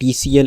TCL